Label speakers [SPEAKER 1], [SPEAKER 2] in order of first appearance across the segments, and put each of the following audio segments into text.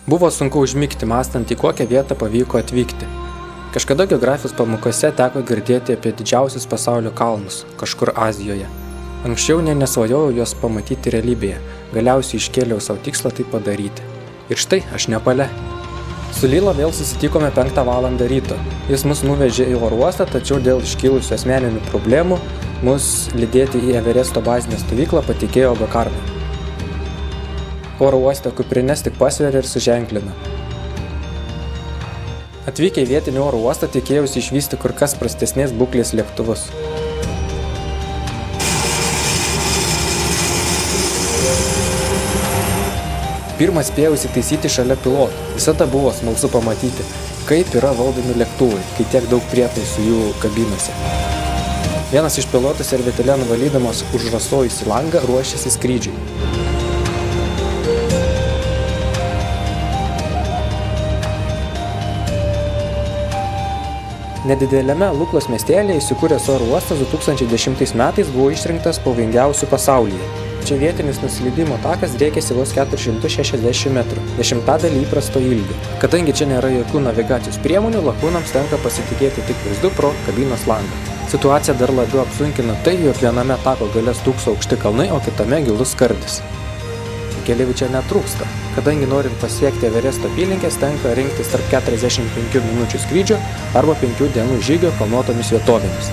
[SPEAKER 1] Buvo sunku užmigti, mąstant, į kokią vietą pavyko atvykti. Kažkada geografijos pamokose teko girdėti apie didžiausius pasaulio kalnus, kažkur Azijoje. Anksčiau nesvajojau juos pamatyti realybėje, galiausiai iškėliau savo tikslą tai padaryti. Ir štai aš Nepale. Su Lila vėl susitikome 5 valandą ryto. Jis mus nuvežė į oro uostą, tačiau dėl iškilusių asmeninių problemų mus lydėti į Everesto bazinę stovyklą patikėjo Gokarnai. Oro uoste kuprines tik pasveria ir suženklina. Atvykę į vietinį oro uostą tikėjausi išvysti kur kas prastesnės būklės lėktuvus. Pirmas spėjau įsitaisyti šalia pilotų. Visada buvo smalsu pamatyti, kaip yra valdomi lėktuvai, kai tiek daug prietaisų jų kabinose. Vienas iš pilotų servetėle nuvalydamas užrasojusi langą ruošėsi skrydžiui. Nedideliame Luklos miestelyje įsikūręs oro uostas 2010 metais buvo išrinktas pavojingiausių pasaulyje. Čia vietinis nusileidimo takas driekėsi vos 460 metrų, 10 įprasto ilgio. Kadangi čia nėra jokių navigacijos priemonių, lakūnams tenka pasitikėti tik vaizdu pro kabinos langą. Situaciją dar labiau apsunkina tai, jog viename tako gale stūkso aukšti kalnai, o kitame gilus skardis. Keleivių čia netrūksta. Kadangi norint pasiekti Everesto apylinkės, tenka rinktis tarp 45 minučių skrydžio arba 5 dienų žygio kalnuotomis vietovėmis.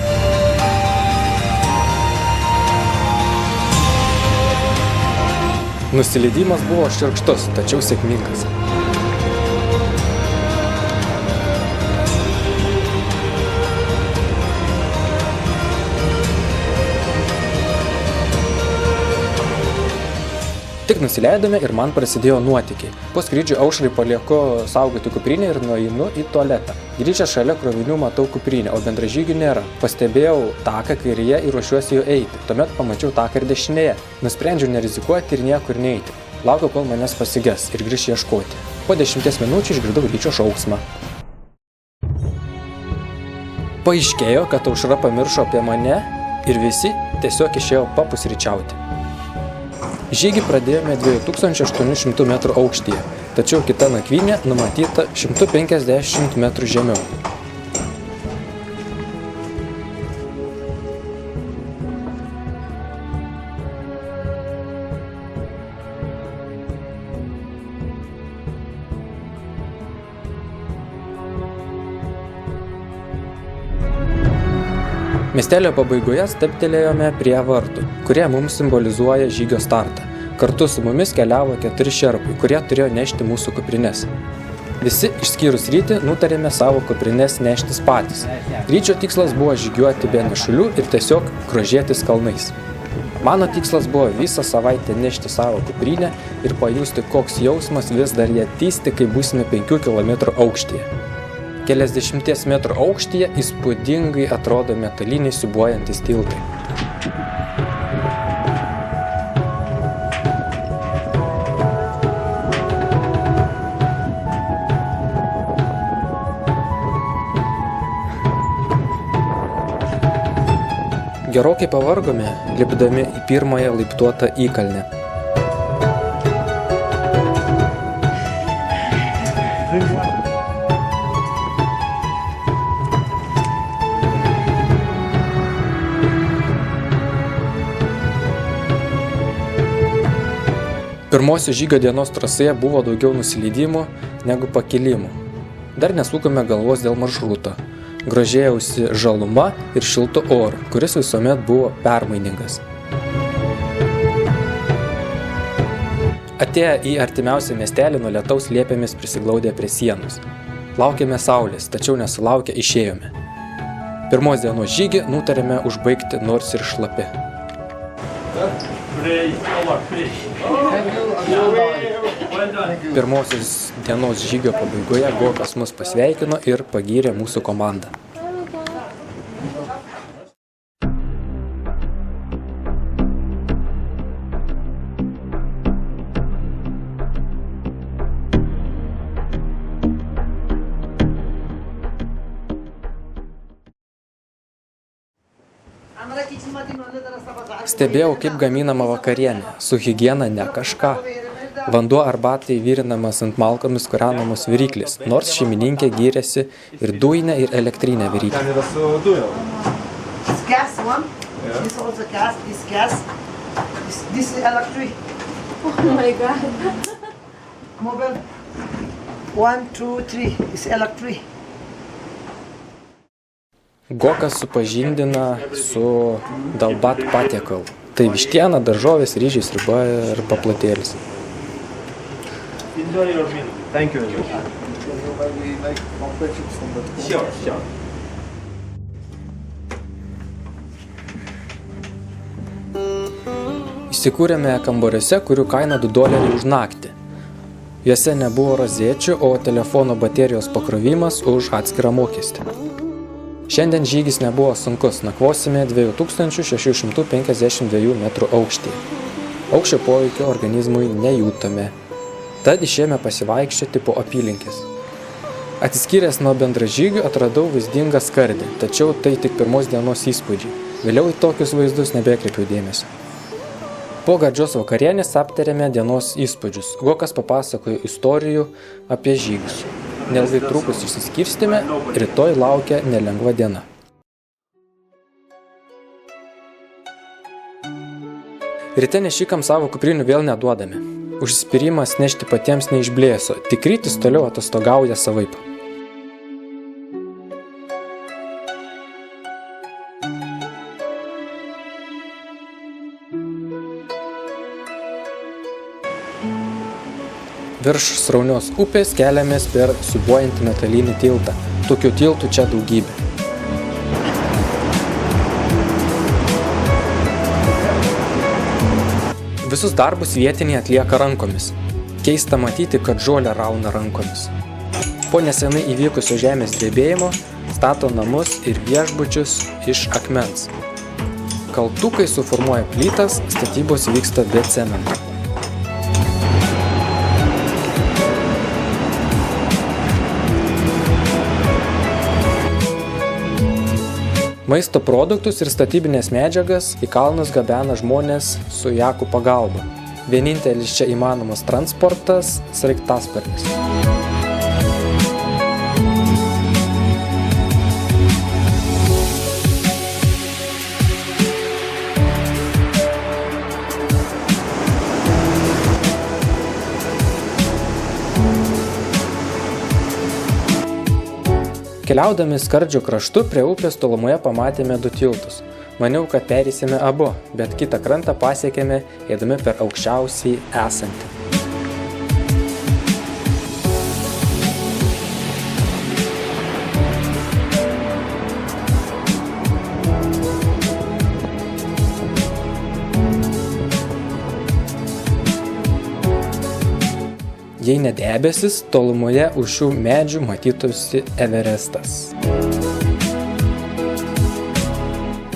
[SPEAKER 1] Nusileidimas buvo šiurkštus, tačiau sėkmingas. Tik nusileidome ir man prasidėjo nuotykiai. Po skrydžio aušrai palieku saugoti kuprinę ir nueinu į tualetą. Grįžęs šalia krovinių matau kuprinę, o bendražygių nėra. Pastebėjau taką kairėje ir ruošiuosi jo eiti. Tuomet pamačiau taką ir dešinėje. Nusprendžiau nerizikuoti ir niekur neiti. Laukiau, kol manęs pasiges ir grįš ieškoti. Po 10 minučių išgirdau ryčio šauksmą. Paaiškėjo, kad aušra pamiršo apie mane ir visi tiesiog išėjo papusryčiauti. Žygį pradėjome 2800 metrų aukštyje, tačiau kita nakvynė numatyta 150 metrų žemiau. Miestelio pabaigoje stabtelėjome prie vartų, kurie mums simbolizuoja žygio startą. Kartu su mumis keliavo 4 šerpai, kurie turėjo nešti mūsų kuprines. Visi, išskyrus Rytį, nutarėme savo kuprines neštis patys. Ryčio tikslas buvo žygiuoti be nešulių ir tiesiog grožėtis kalnais. Mano tikslas buvo visą savaitę nešti savo kuprinę ir pajusti, koks jausmas vis dar ją tįsti, kai būsime 5 km aukštyje. Keliasdešimties metrų aukštyje įspūdingai atrodo metaliniai siūbuojantis tiltai. Gerokai pavargome, lipdami į pirmąją laiptuotą įkalnę. Pirmosios žygio dienos trasoje buvo daugiau nusileidimų negu pakilimų. Dar nesukome galvos dėl maršruto. Grožėjausi žaluma ir šiltu oru, kuris visuomet buvo permainingas. Atėję į artimiausią miestelį nuo lietaus liepėmės prisiglaudę prie sienos. Laukėme saulės, tačiau nesulaukę išėjome. Pirmos dienos žygį nutarėme užbaigti nors ir šlapi. Pirmosios dienos žygio pabaigoje Gokas mus pasveikino ir pagyrė mūsų komandą. Stebėjau, kaip gaminama vakarienė, su higiena ne kažką. Vanduo arbatai virinamas ant malkomis kūrenamos viryklis, nors šeimininkė gyrėsi ir dujinę ir elektrinę viryklę.
[SPEAKER 2] Ten yra su dujom.
[SPEAKER 3] It's gas one. This also gas. This gas. This is electric.
[SPEAKER 4] Oh my god.
[SPEAKER 3] Mobile. 1, 2, 3. It's electric.
[SPEAKER 1] Gokas supažindina su dalbat patiekalu. Tai vištiena, daržovės, ryžiai, sriuba ir paplotėlis.
[SPEAKER 2] Thank you. Sure.
[SPEAKER 1] Įsikūrėme kambariuose, kurių kaina $2 už naktį. Juose nebuvo rozėčių, o telefono baterijos pakrovimas už atskirą mokestį. Šiandien žygis nebuvo sunkus, nakvosime 2652 metrų aukštyje. Aukščio poveikio organizmui nejūtame. Tad išėjome pasivaikščioti po apylinkės. Atsiskyręs nuo bendražygių atradau vaizdingą skardį, tačiau tai tik pirmos dienos įspūdžiai. Vėliau į tokius vaizdus nebekreipiau dėmesio. Po gardžios vakarienės aptarėme dienos įspūdžius. Gokas papasakojo istorijų apie žygius. Neilgai trukus išsiskirstėme, rytoj laukia nelengva diena. Ryte nešikam savo kuprinių vėl neduodame. Užsispyrimas nešti patiems neišblėso, tik rytis toliau atostogauja savaip. Virš sraunios upės keliamės per siūbuojantį metalinį tiltą. Tokių tiltų čia daugybė. Visus darbus vietiniai atlieka rankomis. Keista matyti, kad žolę rauna rankomis. Po nesenai įvykusio žemės drebėjimo stato namus ir viešbučius iš akmens. Kaltukai suformuoja plytas, statybos vyksta be cemento. Maisto produktus ir statybinės medžiagas į kalnus gabena žmonės su jakų pagalba. Vienintelis čia įmanomas transportas – sraigtasparnis. Keliaudami skardžio kraštu prie upės tolumoje pamatėme 2 tiltus. Maniau, kad perėsime abu, bet kitą krantą pasiekėme, eidami per aukščiausiai esantį. Jei ne debesis, tolumoje už šių medžių matytųsi Everestas.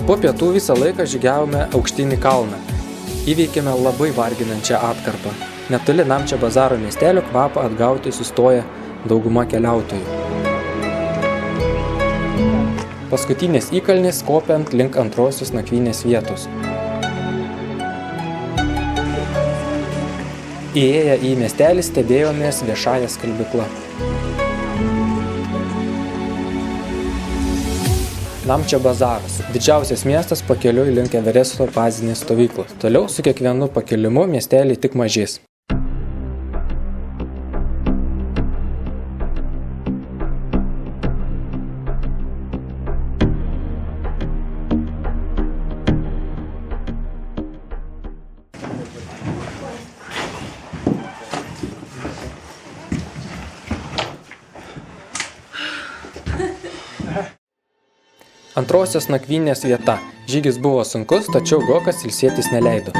[SPEAKER 1] Po pietų visą laiką žygiavome aukštinį kalną. Įveikėme labai varginančią atkarpą. Netoli Namčio bazaro miestelio kvapą atgauti sustoja dauguma keliautojų. Paskutinės įkalnės kopiant link antrosios nakvynės vietos. Įėję į miestelį stebėjomės viešąją skalbyklą. Namčio bazaras – didžiausias miestas pakeliui link Everesto bazinės stovyklos. Toliau su kiekvienu pakilimu miestelį tik mažės. Antrosios nakvynės vieta. Žygis buvo sunkus, tačiau Gokas ilsėtis neleido.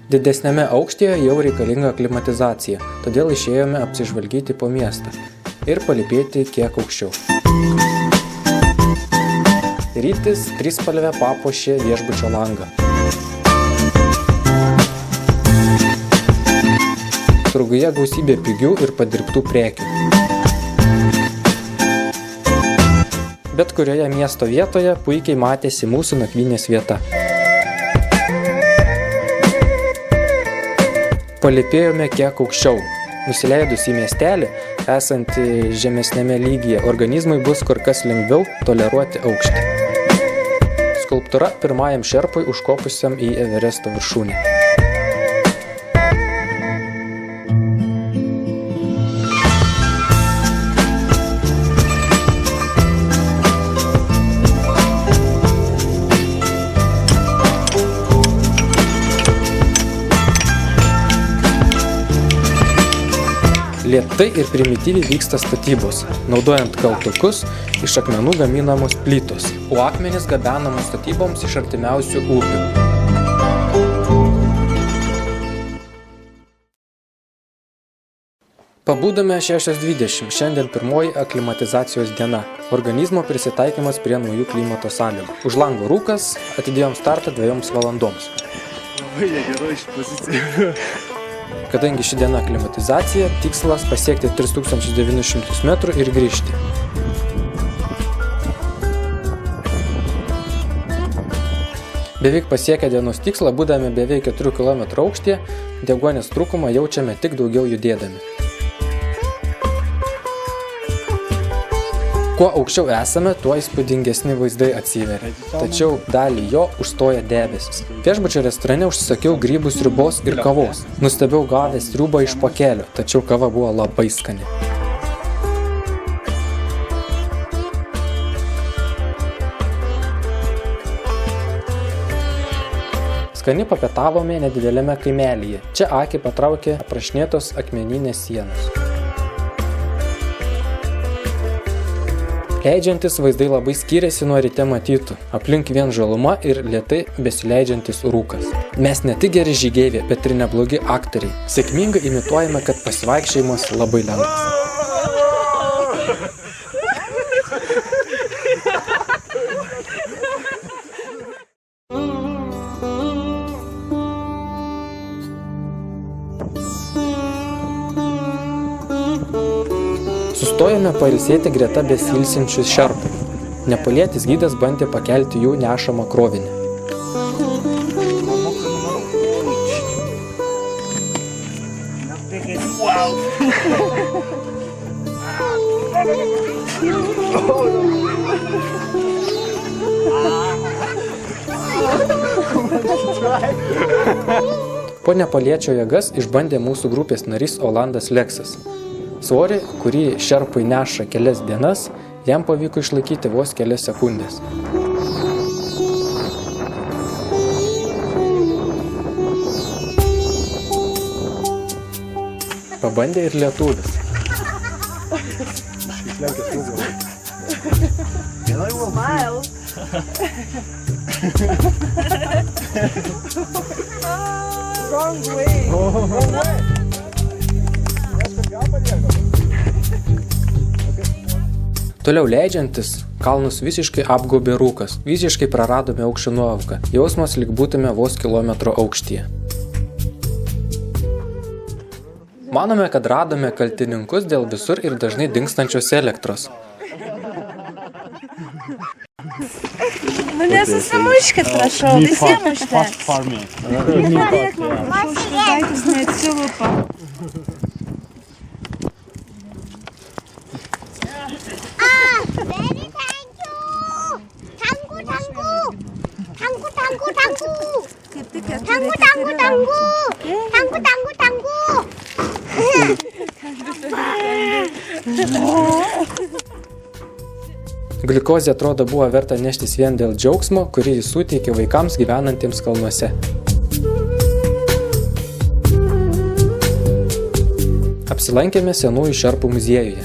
[SPEAKER 1] Didesniame aukštyje jau reikalinga aklimatizacija, todėl išėjome apsižvalgyti po miestą ir palypėti kiek aukščiau. Rytis trispalvę papuošė viešbučio langą. Turguje gausybė pigių ir padirbtų prekių. Bet kurioje miesto vietoje puikiai matėsi mūsų nakvynės vieta. Palipėjome kiek aukščiau. Nusileidus į miestelį, esantį žemesnėme lygyje, organizmui bus kur kas lengviau toleruoti aukštį. Skulptūra pirmajam šerpui užkopusiam į Everesto viršūnę. Lėtai ir primityviai vyksta statybos, naudojant kaltukus iš akmenų gaminamos plytos, o akmenys gabenamos statyboms iš artimiausių upių. Pabudome 6:20, šiandien pirmoji aklimatizacijos diena. Organizmo prisitaikymas prie naujų klimato sąlygų. Už lango rūkas, atidėjom startą 2 valandoms.
[SPEAKER 2] Labai negerai iš pozicijų.
[SPEAKER 1] Kadangi ši diena aklimatizacija, tikslas pasiekti 3900 metrų ir grįžti. Beveik pasiekę dienos tikslą, būdami beveik 4 km aukštyje, deguonies trūkumą jaučiame tik daugiau judėdami. Kuo aukščiau esame, tuo įspūdingesni vaizdai atsiveria. Tačiau dalį jo užstoja debesis. Viešbučio restorane užsisakiau grybų sriubos ir kavos. Nustebėjau gavęs sriubą iš pakelio, tačiau kava buvo labai skani. Skani papietavome nedideliame kaimelyje. Čia akį patraukė aprašinėtos akmeninės sienos. Leidžiantis vaizdai labai skiriasi nuo ryte matytų. Aplink vien žaluma ir lėtai besileidžiantis rūkas. Mes ne tik geri žygeiviai, bet ir neblogi aktoriai. Sėkmingai imituojame, kad pasivaikščiojimas labai lengvas. Sustojome pailsėti greta besilsinčių šerpų. Nepalietis gidas bandė pakelti jų nešamą krovinį. Po nepaliečio jėgas išbandė mūsų grupės narys Olandas Leksas. Svorį, kurį šerpai neša kelias dienas, jam pavyko išlaikyti vos kelias sekundės. Pabandė ir lietuvis.
[SPEAKER 3] Smile. Wrong way.
[SPEAKER 1] Toliau leidžiantis, kalnus visiškai apgaubė rūkas. Visiškai praradome aukščio nuovoką. Jausmas lyg būtume vos kilometro aukštyje. Manome, kad radome kaltininkus dėl visur ir dažnai dingstančios elektros.
[SPEAKER 4] Nu nesusimuškit, prašau, visimušte. Nepadėk man, prašau, šitas daiktas neatsilupa.
[SPEAKER 1] Gliukozė atrodo buvo verta neštis vien dėl džiaugsmo, kurį jis suteikė vaikams gyvenantiems kalnuose. Apsilankėme senųjų šerpų muziejuje.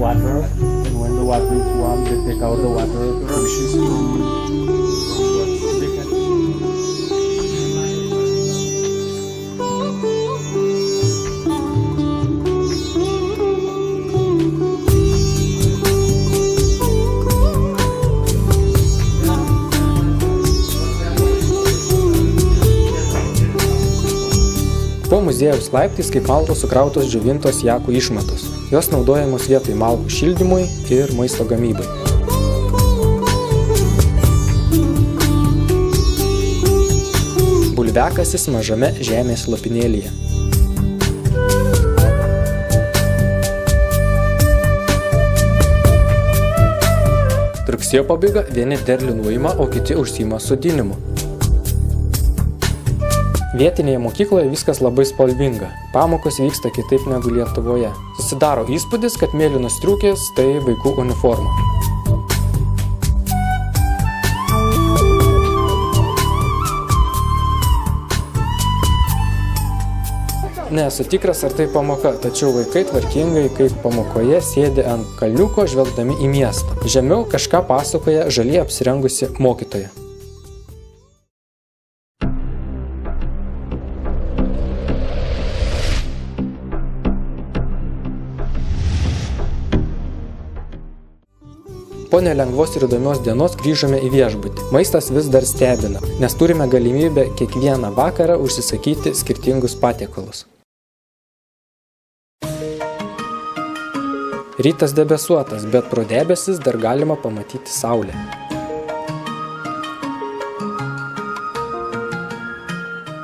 [SPEAKER 5] Water, and when the water is warm, they take out the water.
[SPEAKER 1] Po muziejaus laiptais kaip malkos sukrautos džiovintos jakų išmatos. Jos naudojamos vietoj malkų šildymui ir maisto gamybai. Bulviakasis mažame žemės lopinėlyje. Rugsėjo pabaiga vieni derlių nuima, o kiti užsiima sodinimu. Vietinėje mokykloje viskas labai spalvinga. Pamokos vyksta kitaip negu Lietuvoje. Susidaro įspūdis, kad mėlynos striukės tai vaikų uniforma. Nesu tikras, ar tai pamoka, tačiau vaikai tvarkingai, kaip pamokoje, sėdi ant kalniuko žvelgdami į miestą. Žemiau kažką pasakoja žaliai apsirengusi mokytoja. Po nelengvos ir įdomios dienos grįžome į viešbutį. Maistas vis dar stebina, nes turime galimybę kiekvieną vakarą užsisakyti skirtingus patiekalus. Rytas debesuotas, bet pro debesis dar galima pamatyti saulę.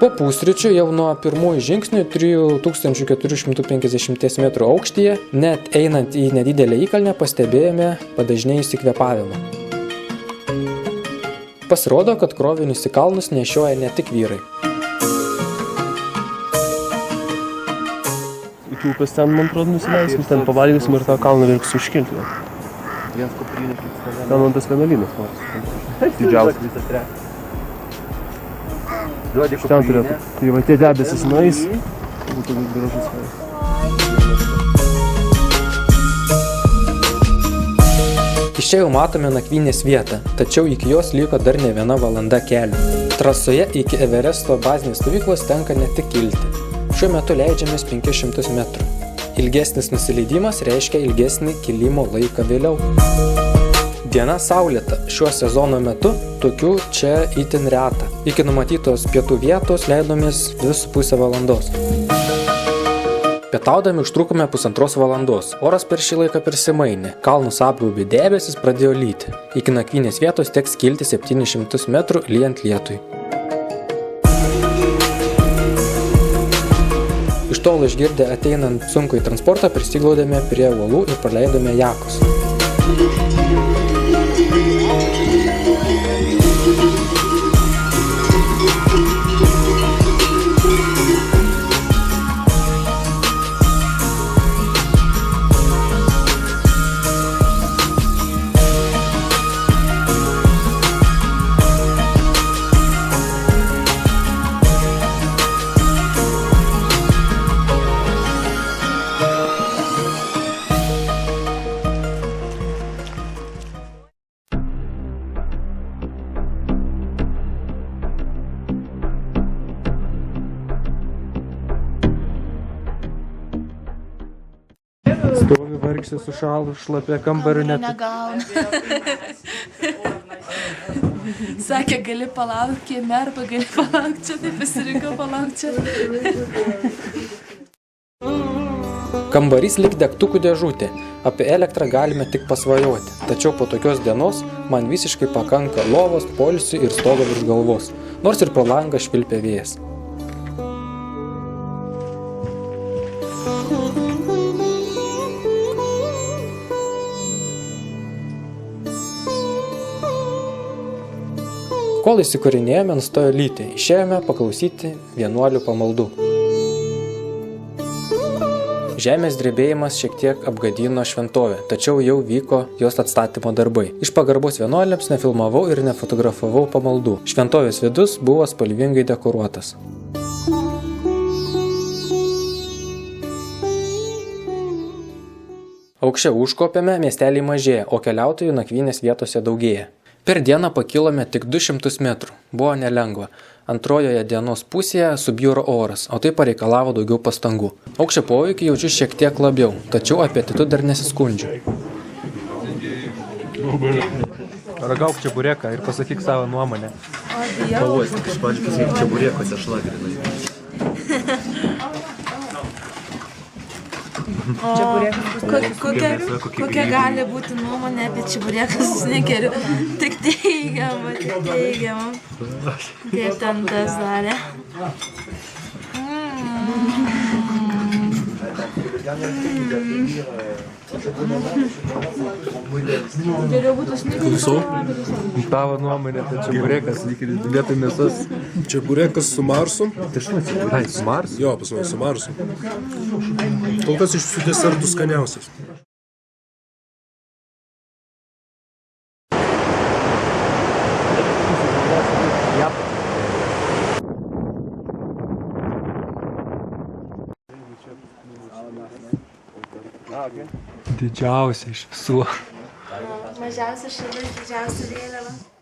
[SPEAKER 1] Po pusryčių jau nuo pirmųjų žingsnių 3450 metrų aukštyje, net einant į nedidelę įkalnę, pastebėjome padažnėjusį kvėpavimą. Pasirodo, kad krovinius į kalnus nešioja ne tik vyrai.
[SPEAKER 2] Iki upės ten, man atrodo, nusileisim, ten pavalgysim ir tą kalną reiks užkilti. Ten man tas vienuolynas, didžiausias. Ten turėtų. Tai va tie debesis nueis, būtų gražus vaizdas.
[SPEAKER 1] Iš čia jau matome nakvynės vietą, tačiau iki jos liko dar ne viena valanda kelio. Trasoje iki Everesto bazinės stovyklos tenka ne tik kilti. Šiuo metu leidžiamės 500 metrų. Ilgesnis nusileidimas reiškia ilgesnį kilimo laiką vėliau. Diena saulėta. Šiuo sezono metu tokių čia itin reta. Iki numatytos pietų vietos leidomės 2,5 valandos. Pietaudami užtrukome 1,5 valandos. Oras per šį laiką persimainė. Kalnus apgaubė debesis, pradėjo lyti. Iki nakvynės vietos teks kilti 700 metrų lyjant lietui. Iš tolo išgirdę ateinant sunkųjį transportą prisiglaudėme prie uolų ir praleidome jakus.
[SPEAKER 2] Stovi vargsi su šalu, šlapia kambariu net.
[SPEAKER 4] Negauna. Sakė, gali palaukti kieme arba gali palaukti čia, tai pasirinkau palaukti čia.
[SPEAKER 1] Kambarys lyg degtukų dėžutė. Apie elektrą galime tik pasvajoti. Tačiau po tokios dienos man visiškai pakanka lovos, poilsių ir stogo virš galvos. Nors ir pro langą švilpia vėjas. Kol įsikūrinėjome, nustojo lyti. Išėjome paklausyti vienuolių pamaldų. Žemės drebėjimas šiek tiek apgadino šventovę, tačiau jau vyko jos atstatymo darbai. Iš pagarbos vienuoliams nefilmavau ir nefotografavau pamaldų. Šventovės vidus buvo spalvingai dekoruotas. Aukščiau užkopėme, miesteliai mažėja, o keliautojų nakvynės vietose daugėja. Per dieną pakilome tik 200 metrų. Buvo nelengva. Antrojoje dienos pusėje subjuro oras, o tai pareikalavo daugiau pastangų. Aukščio poveikį jaučiu šiek tiek labiau, tačiau apetitu dar nesiskundžiu.
[SPEAKER 2] Ragauk čebureką ir pasakyk savo nuomonę.
[SPEAKER 4] O Dievas.
[SPEAKER 2] Pavojus, iš pradžių pasakyk čeburekose šlagrinai.
[SPEAKER 4] Kokia gali būti nuomonė apie čiburėką su snikeriu? Tik teigiama, tik teigiama. Kaip ten tas darė. Geriau būtų snikeriu.
[SPEAKER 2] Tavo nuomonė apie čiaburekas, vietoj mėsos.
[SPEAKER 6] Čeburekas su Marsu.
[SPEAKER 2] Ai, su Marsu?
[SPEAKER 6] Jo, pas mane su Marsu. Kol kas iš visų desertų skaniausias.
[SPEAKER 2] Didžiausia iš visų.
[SPEAKER 4] Mažiausia šalia, didžiausia vėliava.